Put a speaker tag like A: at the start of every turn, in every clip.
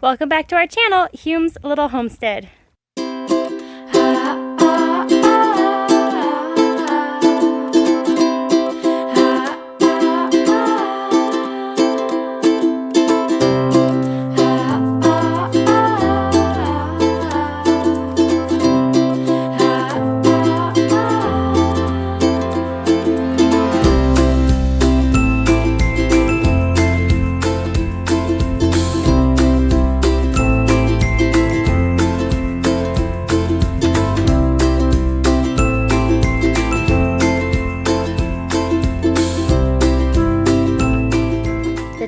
A: Welcome back to our channel, Hume's Little Homestead.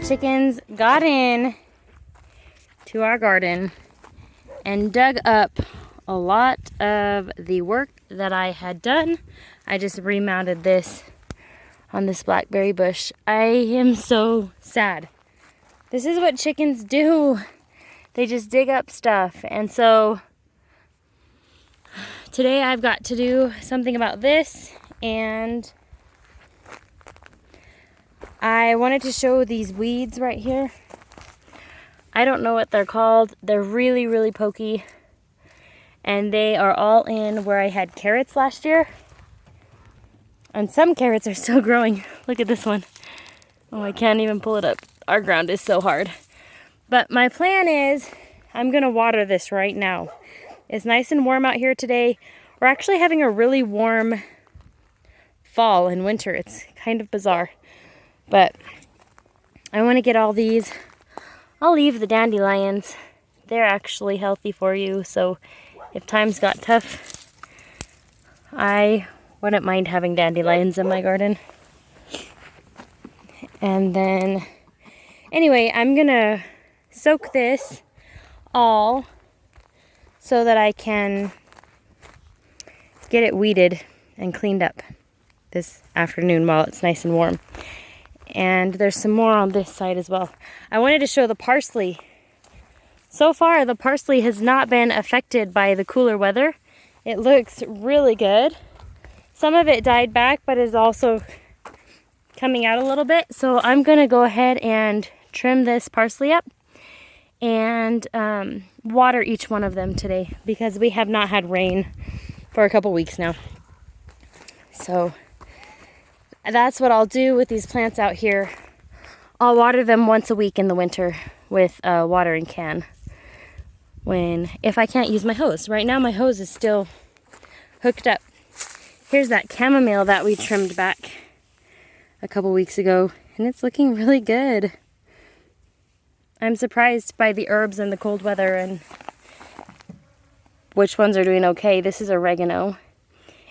A: Chickens got in to our garden and dug up a lot of the work that I had done. I just remounted this on this blackberry bush. I am so sad. This is what chickens do. They just dig up stuff. And so today I've got to do something about this, and I wanted to show these weeds right here. I don't know what they're called. They're really, really pokey. And they are all in where I had carrots last year. And some carrots are still growing. Look at this one. Oh, I can't even pull it up. Our ground is so hard. But my plan is I'm going to water this right now. It's nice and warm out here today. We're actually having a really warm fall and winter. It's kind of bizarre. But I want to get all these. I'll leave the dandelions. They're actually healthy for you. So if times got tough, I wouldn't mind having dandelions in my garden. And then, anyway, I'm going to soak this all so that I can get it weeded and cleaned up this afternoon while it's nice and warm. And there's some more on this side as well. I wanted to show the parsley. So far, the parsley has not been affected by the cooler weather. It looks really good. Some of it died back, but is also coming out a little bit. So I'm going to go ahead and trim this parsley up and water each one of them today, because we have not had rain for a couple weeks now. So that's what I'll do with these plants out here. I'll water them once a week in the winter with a watering can if I can't use my hose. Right now my hose is still hooked up. Here's that chamomile that we trimmed back a couple weeks ago, and it's looking really good. I'm surprised by the herbs and the cold weather and which ones are doing okay. This is oregano.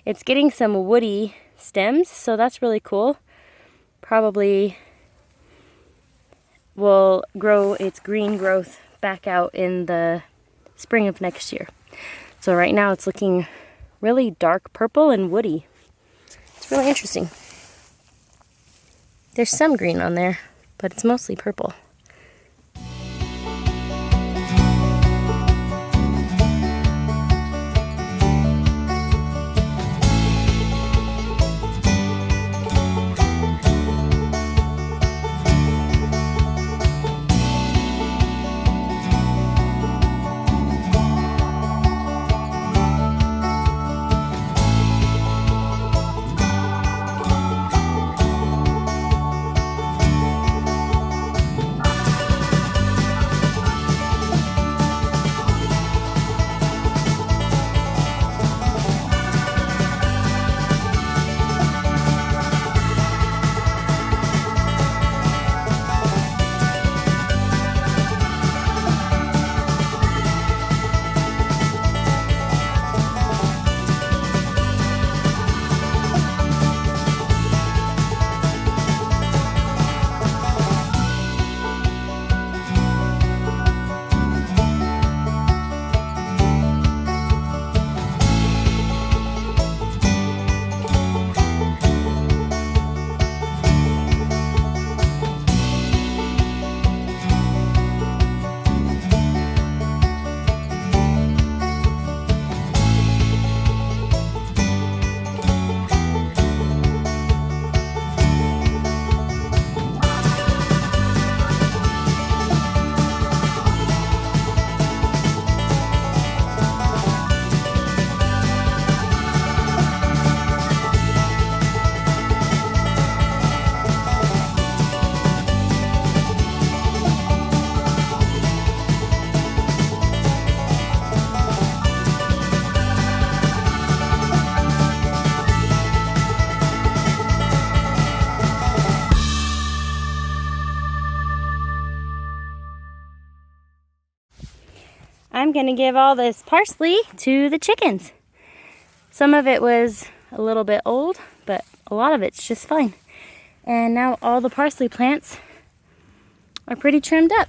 A: It's getting some woody stems, so that's really cool. Probably will grow its green growth back out in the spring of next year. So right now it's looking really dark purple and woody. It's really interesting. There's some green on there, but it's mostly purple. I'm gonna give all this parsley to the chickens. Some of it was a little bit old, but a lot of it's just fine. And now all the parsley plants are pretty trimmed up.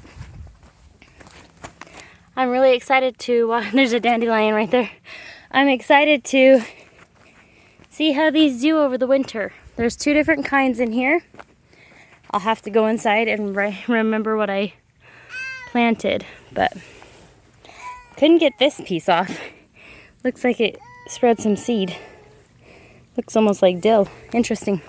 A: I'm really excited to, there's a dandelion right there. I'm excited to see how these do over the winter. There's 2 different kinds in here. I'll have to go inside and remember what I planted, but couldn't get this piece off. Looks like it spread some seed. Looks almost like dill. Interesting.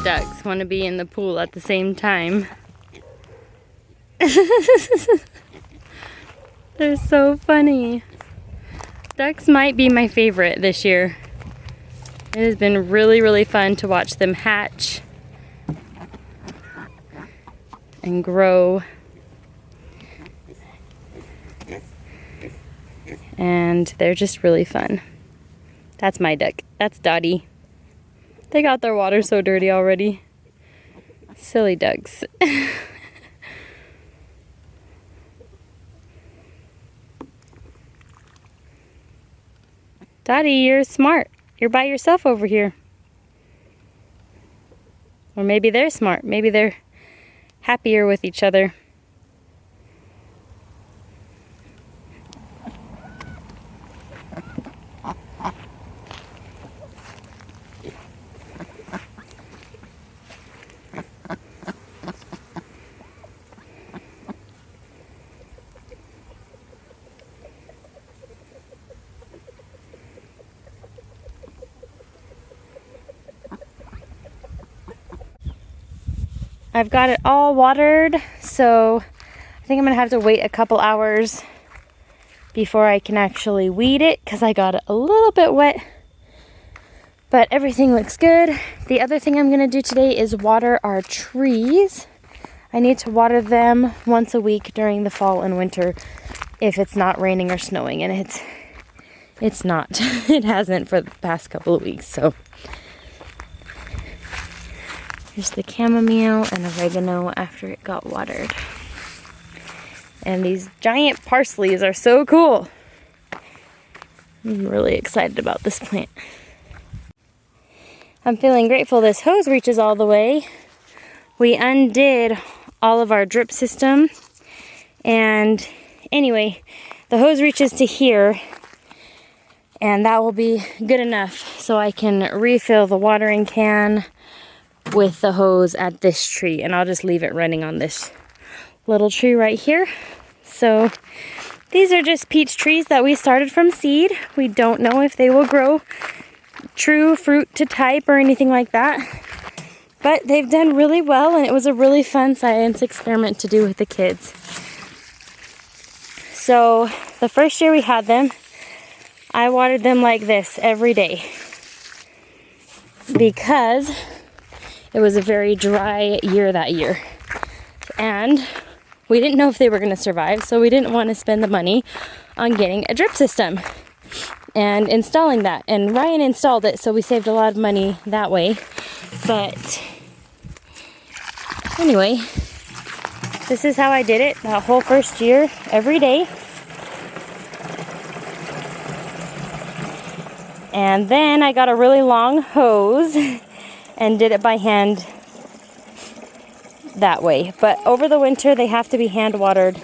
A: Ducks want to be in the pool at the same time. They're so funny. Ducks might be my favorite this year. It has been really, really fun to watch them hatch and grow. And they're just really fun. That's my duck. That's Dottie. They got their water so dirty already. Silly ducks. Dottie, you're smart. You're by yourself over here. Or maybe they're smart. Maybe they're happier with each other. I've got it all watered, so I think I'm gonna have to wait a couple hours before I can actually weed it because I got it a little bit wet, but everything looks good. The other thing I'm gonna do today is water our trees. I need to water them once a week during the fall and winter if it's not raining or snowing, and it's not. It hasn't for the past couple of weeks, so. Here's the chamomile and oregano after it got watered. And these giant parsleys are so cool. I'm really excited about this plant. I'm feeling grateful this hose reaches all the way. We undid all of our drip system. And anyway, the hose reaches to here. And that will be good enough so I can refill the watering can with the hose at this tree, and I'll just leave it running on this little tree right here. So these are just peach trees that we started from seed. We don't know if they will grow true fruit to type or anything like that, but they've done really well, and it was a really fun science experiment to do with the kids. So the first year we had them, I watered them like this every day because it was a very dry year that year, and we didn't know if they were going to survive, so we didn't want to spend the money on getting a drip system and installing that. And Ryan installed it, so we saved a lot of money that way. But anyway, this is how I did it that whole first year, every day. And then I got a really long hose and did it by hand that way. But over the winter, they have to be hand watered,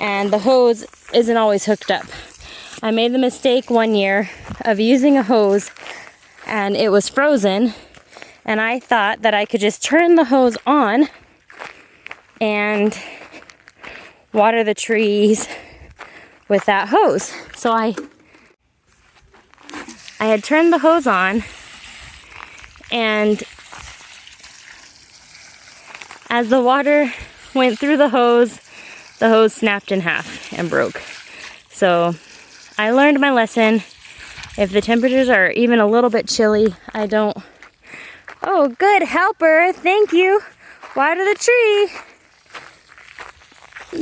A: and the hose isn't always hooked up. I made the mistake one year of using a hose, and it was frozen, and I thought that I could just turn the hose on and water the trees with that hose. So I had turned the hose on, And as the water went through the hose snapped in half and broke. So I learned my lesson. If the temperatures are even a little bit chilly, I don't... Oh, good helper, thank you. Water the tree.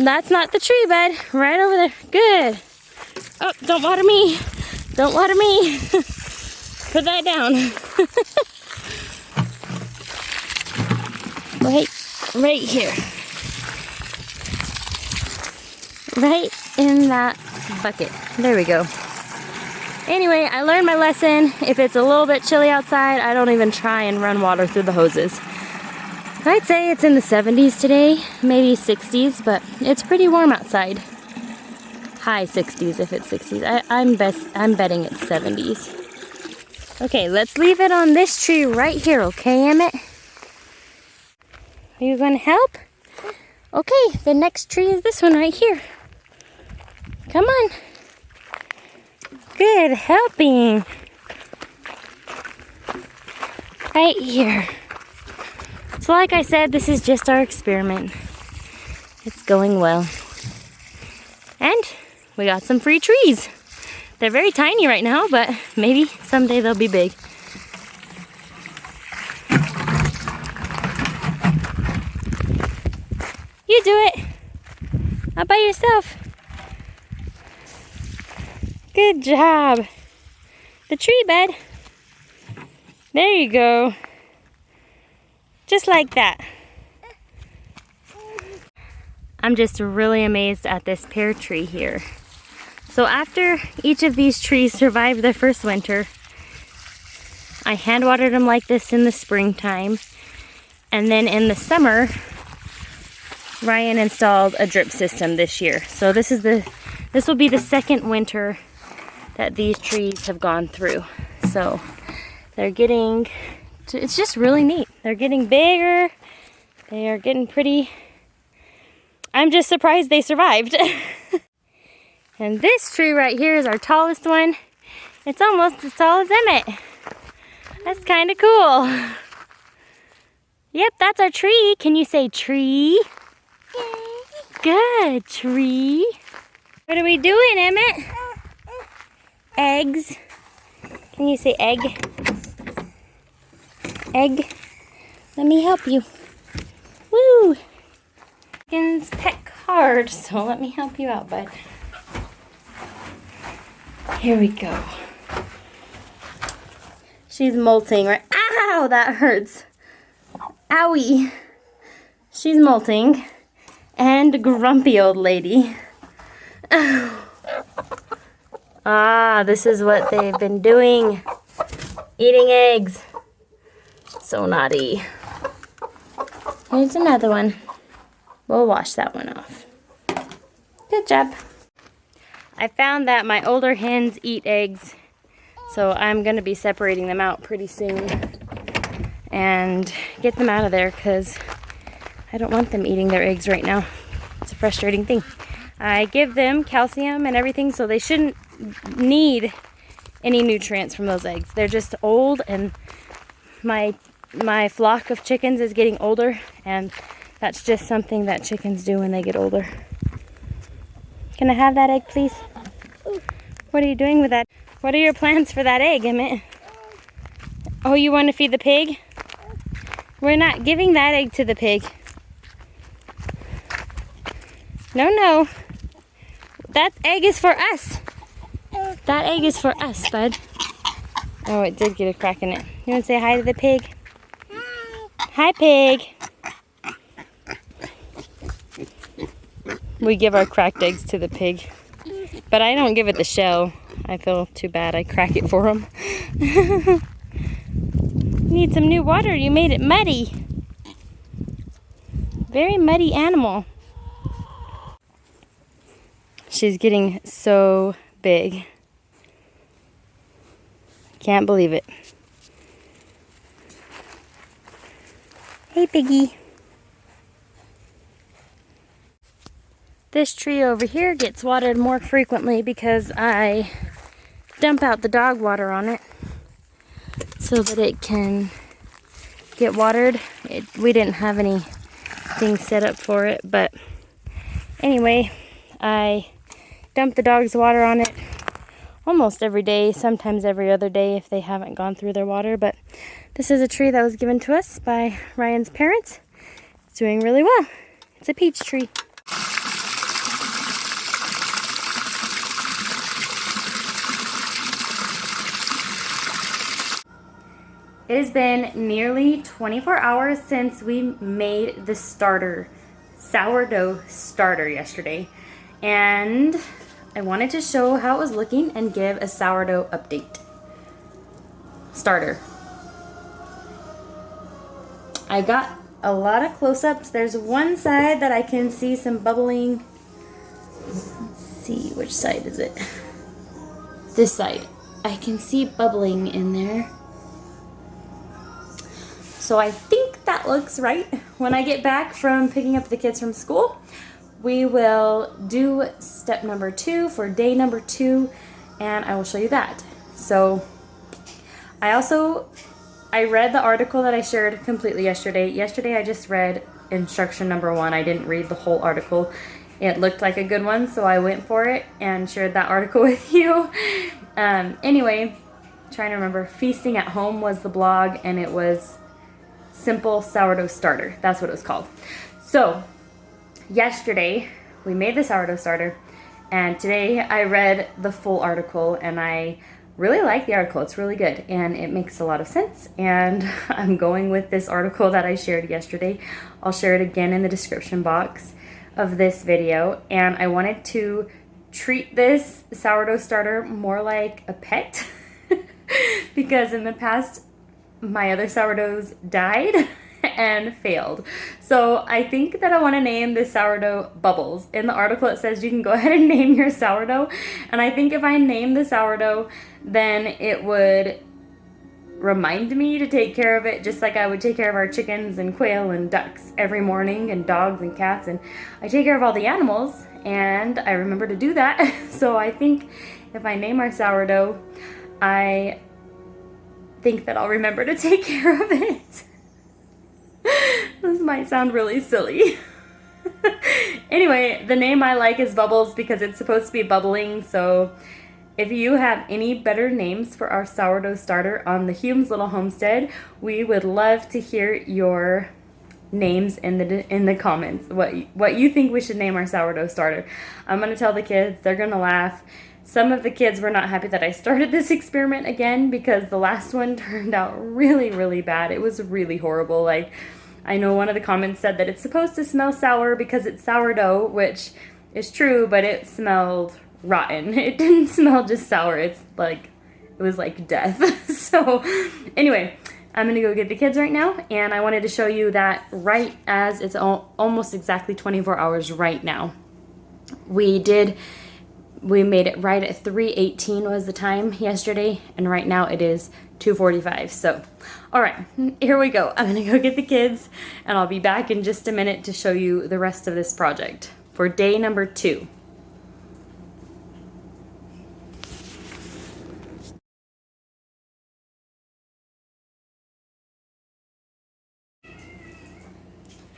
A: That's not the tree bed, right over there. Good. Oh, don't water me. Don't water me. Put that down. Right here. Right in that bucket. There we go. Anyway, I learned my lesson. If it's a little bit chilly outside, I don't even try and run water through the hoses. I'd say it's in the 70s today, maybe 60s, but it's pretty warm outside. High 60s if it's 60s. I'm betting it's 70s. Okay, let's leave it on this tree right here, okay, Emmett? Are you going to help? Okay, the next tree is this one right here. Come on. Good helping. Right here. So like I said, this is just our experiment. It's going well. And we got some free trees. They're very tiny right now, but maybe someday they'll be big. You do it. All by yourself. Good job. The tree bed. There you go. Just like that. I'm just really amazed at this pear tree here. So after each of these trees survived their first winter, I hand watered them like this in the springtime. And then in the summer, Ryan installed a drip system this year. So this will be the second winter that these trees have gone through. So they're getting, it's just really neat. They're getting bigger. They are getting pretty. I'm just surprised they survived. And this tree right here is our tallest one. It's almost as tall as Emmett. That's kind of cool. Yep, that's our tree. Can you say tree? Good, tree. What are we doing, Emmett? Eggs. Can you say egg? Egg. Let me help you. Woo! Chickens peck hard, so let me help you out, bud. Here we go. She's molting, right? Ow, that hurts. Owie. She's molting. And grumpy old lady. Ah, this is what they've been doing. Eating eggs. So naughty. Here's another one. We'll wash that one off. Good job. I found that my older hens eat eggs, so I'm going to be separating them out pretty soon and get them out of there because I don't want them eating their eggs right now. It's a frustrating thing. I give them calcium and everything, so they shouldn't need any nutrients from those eggs. They're just old, and my flock of chickens is getting older, and that's just something that chickens do when they get older. Can I have that egg, please? What are you doing with that? What are your plans for that egg, Emmett? Oh, you want to feed the pig? We're not giving that egg to the pig. No, no. That egg is for us. That egg is for us, bud. Oh, it did get a crack in it. You want to say hi to the pig? Hi, pig. We give our cracked eggs to the pig. But I don't give it the shell. I feel too bad. I crack it for him. Need some new water. You made it muddy. Very muddy animal. She's getting so big. Can't believe it. Hey, piggy. This tree over here gets watered more frequently because I dump out the dog water on it so that it can get watered. We didn't have anything set up for it, but anyway, I dump the dog's water on it almost every day, sometimes every other day if they haven't gone through their water. But this is a tree that was given to us by Ryan's parents. It's doing really well. It's a peach tree. It has been nearly 24 hours since we made the sourdough starter yesterday, and I wanted to show how it was looking and give a sourdough update. Starter. I got a lot of close-ups. There's one side that I can see some bubbling. Let's see, which side is it? This side. I can see bubbling in there. So I think that looks right. When I get back from picking up the kids from school, we will do step number 2 for day number 2, and I will show you that. So I read the article that I shared completely yesterday. Yesterday I just read instruction number 1. I didn't read the whole article. It looked like a good one, so I went for it and shared that article with you. Anyway, trying to remember, Feasting at Home was the blog, and it was Simple Sourdough Starter. That's what it was called. So yesterday we made the sourdough starter, and today I read the full article, and I really like the article. It's really good and it makes a lot of sense, and I'm going with this article that I shared yesterday. I'll share it again in the description box of this video, and I wanted to treat this sourdough starter more like a pet because in the past my other sourdoughs died and failed. So I think that I want to name this sourdough Bubbles. In the article it says you can go ahead and name your sourdough, and I think if I name the sourdough, then it would remind me to take care of it, just like I would take care of our chickens and quail and ducks every morning, and dogs and cats, and I take care of all the animals, and I remember to do that. So I think if I name our sourdough, I think that I'll remember to take care of it. This might sound really silly. Anyway, the name I like is Bubbles because it's supposed to be bubbling. So if you have any better names for our sourdough starter on the Hume's Little Homestead, we would love to hear your names in the comments. What you think we should name our sourdough starter. I'm gonna tell the kids. They're gonna laugh. Some of the kids were not happy that I started this experiment again because the last one turned out really, really bad. It was really horrible. Like, I know one of the comments said that it's supposed to smell sour because it's sourdough, which is true, but it smelled rotten. It didn't smell just sour. It was like death. So anyway, I'm gonna go get the kids right now, and I wanted to show you that right as it's almost exactly 24 hours right now. We made it right at 3:18 was the time yesterday, and right now it is 2:45. So, all right, here we go. I'm gonna go get the kids, and I'll be back in just a minute to show you the rest of this project for day number 2.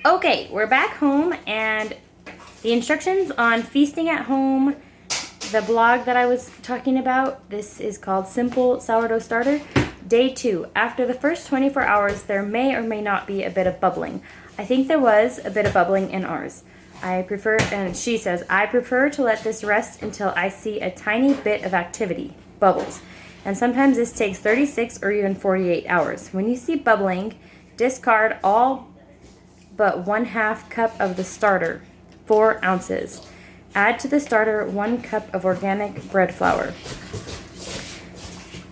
A: Okay, we're back home, and the instructions on Feasting at Home, the blog that I was talking about, this is called Simple Sourdough Starter. Day 2. After the first 24 hours, there may or may not be a bit of bubbling. I think there was a bit of bubbling in ours. And she says, I prefer to let this rest until I see a tiny bit of activity, bubbles. And sometimes this takes 36 or even 48 hours. When you see bubbling, discard all but 1/2 cup of the starter, 4 ounces. Add to the starter 1 cup of organic bread flour,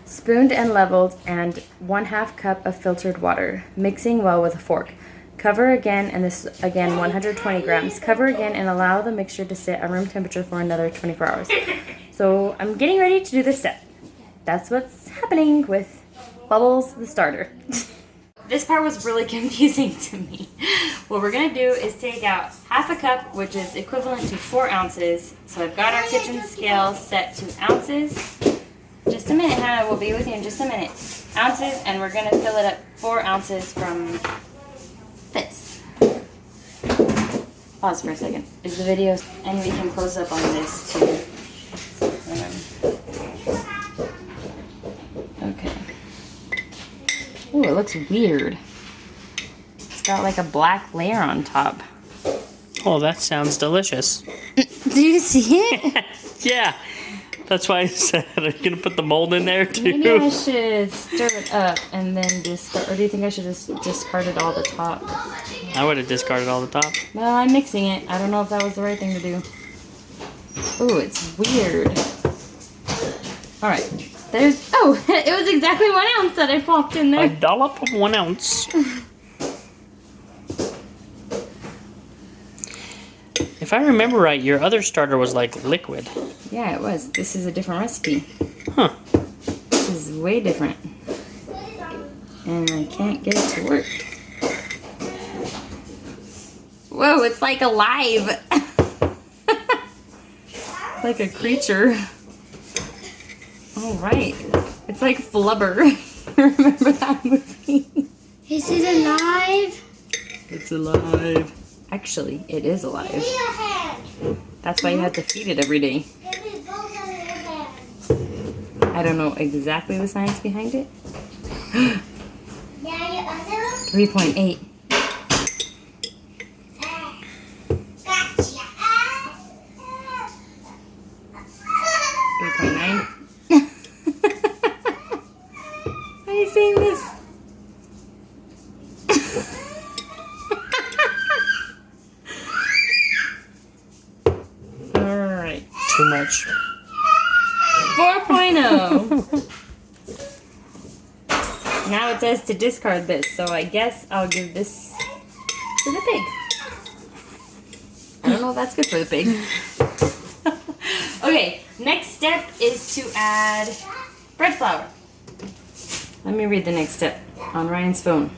A: spooned and leveled, and 1/2 cup of filtered water, mixing well with a fork. Cover again, and this again 120 grams. Cover again and allow the mixture to sit at room temperature for another 24 hours. So I'm getting ready to do this step. That's what's happening with Bubbles the starter. This part was really confusing to me. What we're gonna do is take out 1/2 cup, which is equivalent to 4 ounces. So I've got our kitchen scale set to ounces. Just a minute, Hannah. We'll be with you in just a minute. Ounces, and we're going to fill it up 4 ounces from this. Pause for a second. Is the video, and we can close up on this too. Okay. Ooh, it looks weird. It's got like a black layer on top.
B: Oh, that sounds delicious.
A: Do you see it?
B: Yeah. That's why I said, are you going to put the mold in there too?
A: Maybe I should stir it up and then discard, or do you think I should just discard it all the top?
B: I would have discarded all the top.
A: Well, I'm mixing it. I don't know if that was the right thing to do. Ooh, it's weird. Alright. There's, oh, it was exactly 1 ounce that I popped in there.
B: A dollop of 1 ounce. If I remember right, your other starter was like liquid.
A: Yeah, it was. This is a different recipe.
B: Huh.
A: This is way different. And I can't get it to work. Whoa, it's like alive. It's like a creature. Oh, right. It's like Flubber. Remember that movie?
C: Is it alive?
B: It's alive.
A: Actually, it is alive. That's why you have to feed it every day. I don't know exactly the science behind it. 3.8. 3.9. How are you saying this? Alright.
B: Too much.
A: 4.0. Now it says to discard this, so I guess I'll give this to the pig. I don't know if that's good for the pig. Okay, next step is to add bread flour. Let me read the next step on Ryan's phone.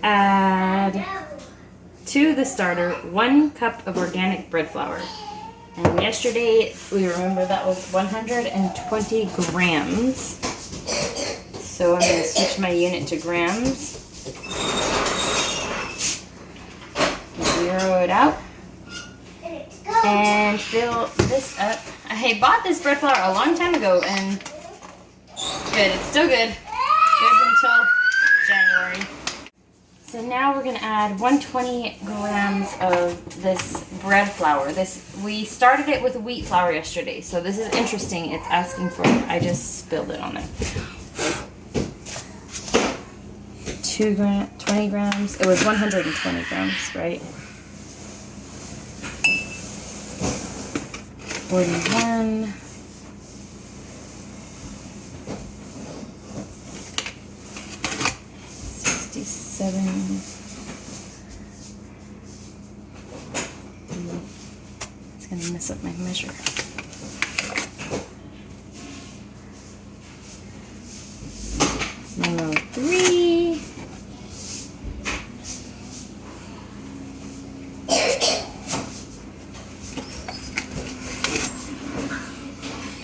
A: Add to the starter 1 cup of organic bread flour. And yesterday, we remember that was 120 grams. So I'm going to switch my unit to grams. Zero it out. And fill this up. I bought this bread flour a long time ago and good. It's still good. Good until January. So now we're going to add 120 grams of this bread flour. We started it with wheat flour yesterday, so this is interesting. It's asking for it. I just spilled it on there. 20 grams. It was 120 grams, right? 41. 67. It's gonna mess up my measure. Number 3.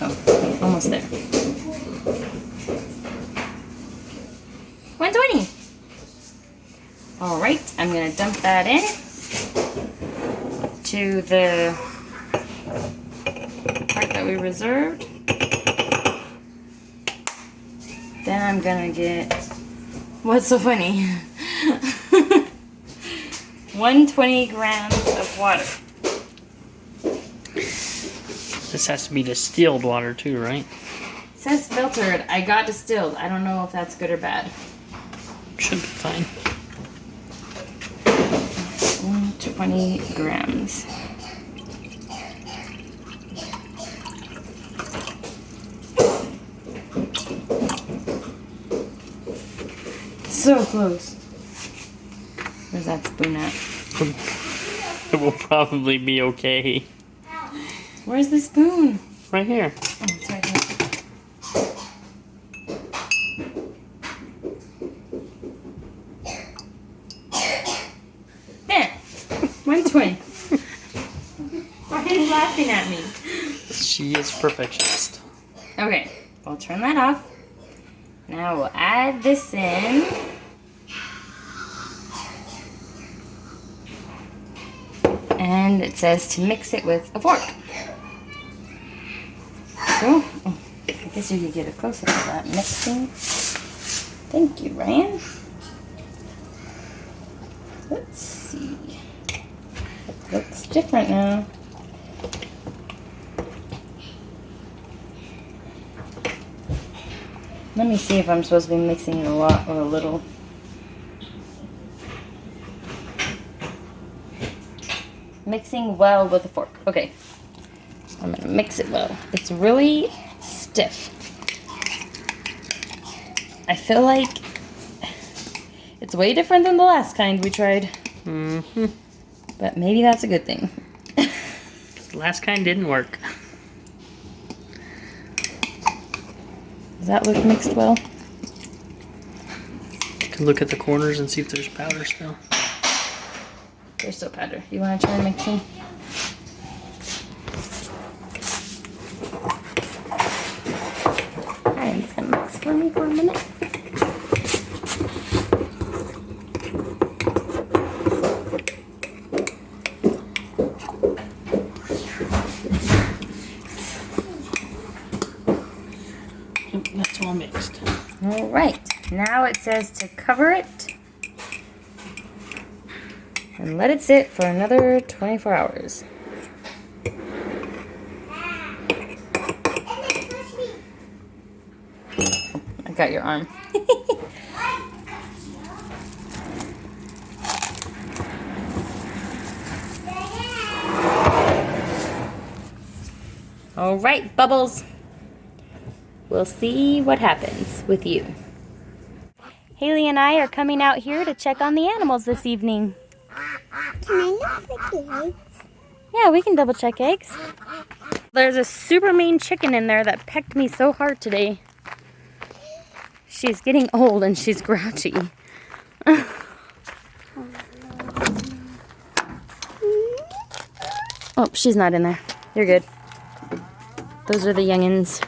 A: Oh, almost there. 120. All right, I'm gonna dump that in to the part that we reserved. Then I'm gonna get, what's so funny? 120 grams of water.
B: This has to be distilled water too, right?
A: It says filtered. I got distilled. I don't know if that's good or bad.
B: Should be fine.
A: 120 grams. So close. Where's that spoon at?
B: It will probably be okay.
A: Where's the spoon?
B: Right here.
A: Oh, it's right here. There. 120. Why are you laughing at me?
B: He is a perfectionist.
A: Okay, I'll turn that off. Now we'll add this in. And it says to mix it with a fork. So, I guess you could get a close-up of that mixing. Thank you, Ryan. Let's see. It looks different now. Let me see if I'm supposed to be mixing a lot or a little. Mixing well with a fork. Okay. I'm gonna mix it well. It's really stiff. I feel like it's way different than the last kind we tried.
B: Mm-hmm.
A: But maybe that's a good thing.
B: The last kind didn't work.
A: Does that look mixed well?
B: You can look at the corners and see if there's powder still.
A: There's still powder. You want to try mixing? Alright, it's gonna mix for me for a minute.
B: That's all mixed.
A: Alright, now it says to cover it and let it sit for another 24 hours. I got your arm. Alright, Bubbles. We'll see what happens with you. Haley and I are coming out here to check on the animals this evening.
C: Can I look at the eggs?
A: Yeah, we can double check eggs. There's a super mean chicken in there that pecked me so hard today. She's getting old and she's grouchy. Oh, she's not in there. You're good. Those are the youngins.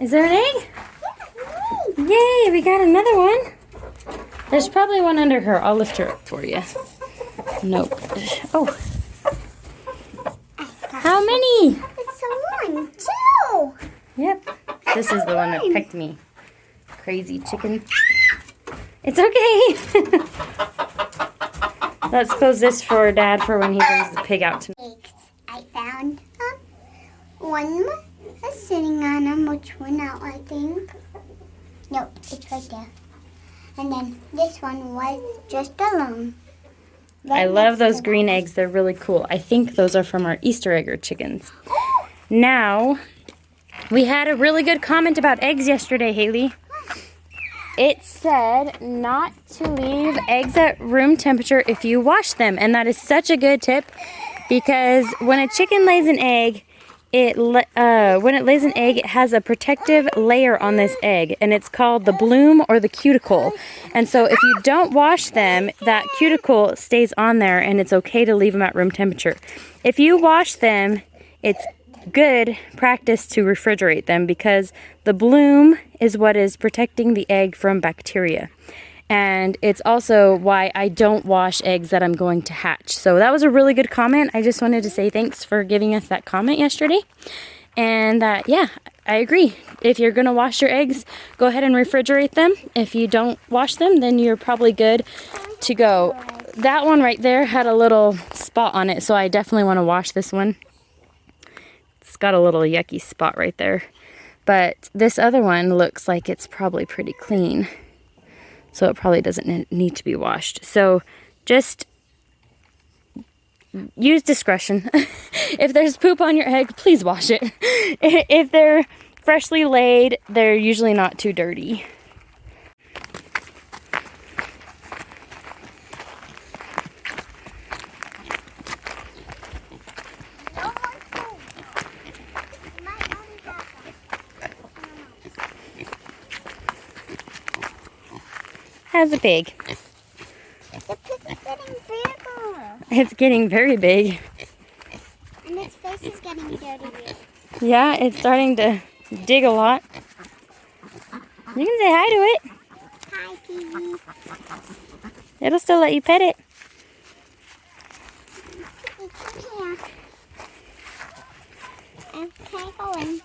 A: Is there an egg? Yay, we got another one. There's probably one under her. I'll lift her up for you. Nope. Oh. How many?
C: It's a 1, 2.
A: Yep. This is the one that pecked me. Crazy chicken. It's okay. Let's close this for Dad for when he brings the pig out tonight.
C: Eggs. I found one is sitting on them, which went out, I think. Nope, it's right there. And then this one was just alone.
A: I love those green eggs. They're really cool. I think those are from our Easter egger chickens. Now, we had a really good comment about eggs yesterday, Haley. It said not to leave eggs at room temperature if you wash them. And that is such a good tip because when a chicken lays an egg, when it lays an egg, it has a protective layer on this egg, and it's called the bloom or the cuticle. And so if you don't wash them, that cuticle stays on there, and it's okay to leave them at room temperature. If you wash them, it's good practice to refrigerate them because the bloom is what is protecting the egg from bacteria. And it's also why I don't wash eggs that I'm going to hatch. So that was a really good comment. I just wanted to say thanks for giving us that comment yesterday. And yeah, I agree. If you're going to wash your eggs, go ahead and refrigerate them. If you don't wash them, then you're probably good to go. That one right there had a little spot on it, so I definitely want to wash this one. It's got a little yucky spot right there. But this other one looks like it's probably pretty clean. So it probably doesn't need to be washed. So just use discretion. If there's poop on your egg, please wash it. If they're freshly laid, they're usually not too dirty. How's the pig?
C: The pig's getting bigger.
A: It's getting very big.
C: And its face is getting dirty.
A: Yeah, it's starting to dig a lot. You can say hi to it.
C: Hi, Piggy.
A: It'll still let you pet it.
C: Yeah. Okay, go in.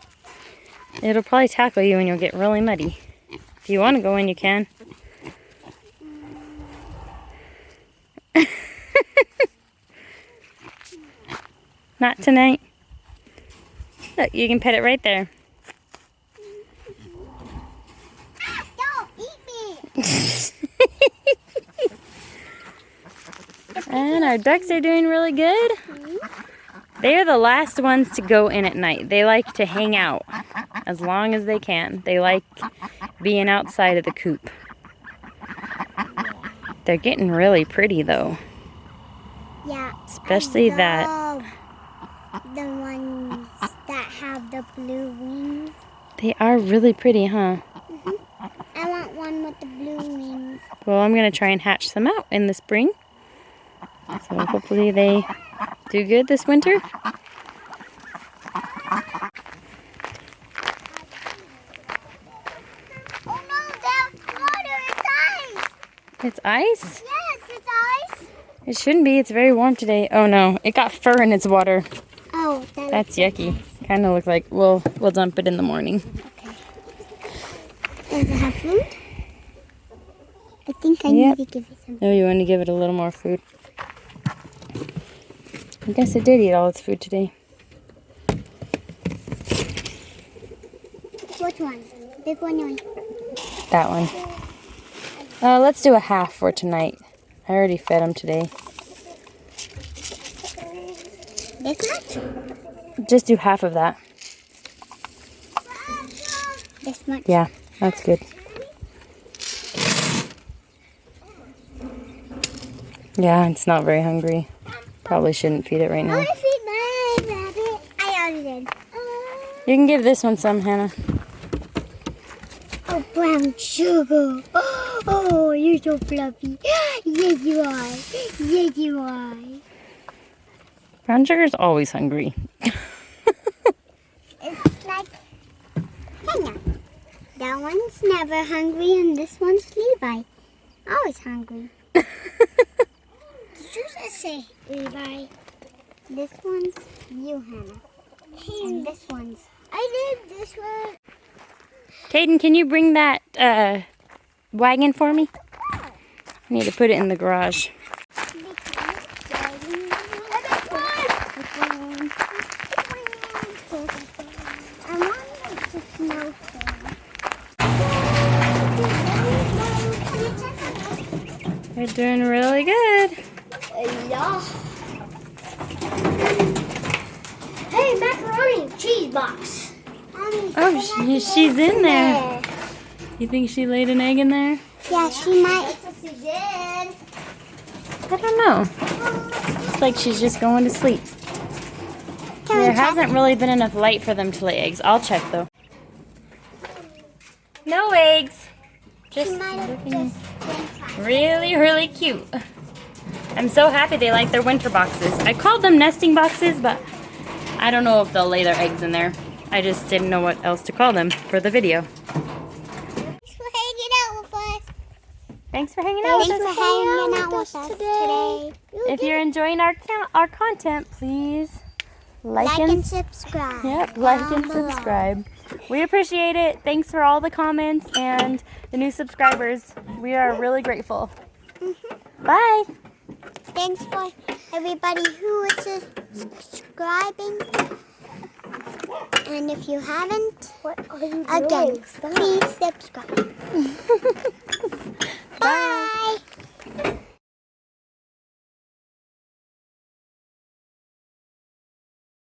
A: It'll probably tackle you and you'll get really muddy. If you want to go in, you can. Not tonight. Look, you can pet it right there.
C: Ah, don't eat me.
A: And our ducks are doing really good. They are the last ones to go in at night. They like to hang out as long as they can. They like being outside of the coop. They're getting really pretty though.
C: Yeah.
A: Especially that.
C: The ones that have the blue wings.
A: They are really pretty, huh?
C: I want one with the blue wings.
A: Well, I'm going to try and hatch some out in the spring. So hopefully they do good this winter.
C: Oh no, there's water. It's ice.
A: It's ice?
C: Yes, it's ice.
A: It shouldn't be. It's very warm today. Oh no, it got fur in its water.
C: Oh,
A: That's yucky. Kind of looks like we'll dump it in the morning.
C: Okay. Does it have food? I think I need to give it some.
A: Oh, you want to give it a little more food? I guess it did eat all its food today.
C: Which one? Big one or?
A: That one. Let's do a half for tonight. I already fed them today.
C: This much?
A: Just do half of that.
C: This much?
A: Yeah, that's good. Yeah, it's not very hungry. Probably shouldn't feed it right
C: I
A: now.
C: want to feed my rabbit. I already did.
A: You can give this one some, Hannah.
C: Oh, brown sugar. Oh, you're so fluffy. Yes, you are. Yes, you are.
A: Brown sugar's always hungry.
C: It's like, hang on. That one's never hungry, and this one's Levi. Always hungry. Did you just say Levi? This one's you, Hannah. And this one's. I did this one.
A: Caden, can you bring that wagon for me? I need to put it in the garage. They're doing really good.
C: Yeah. Hey, macaroni cheese box.
A: Oh, she's in there. You think she laid an egg in there?
C: Yeah, she might. She did.
A: I don't know. It's like she's just going to sleep. There hasn't really been enough light for them to lay eggs. I'll check though. No eggs. Just looking really, really cute. I'm so happy they like their winter boxes. I called them nesting boxes, but I don't know if they'll lay their eggs in there. I just didn't know what else to call them for the video.
C: Thanks for hanging out with us.
A: Thanks for hanging out with us.
C: Thanks for hanging out with us today.
A: If you're enjoying our content, please
C: Like and subscribe.
A: Yep, like
C: down
A: and
C: below.
A: subscribe. We appreciate it. Thanks for all the comments and the new subscribers. We are really grateful. Bye.
C: Thanks for everybody who is subscribing. And if you haven't, again, please subscribe. Bye.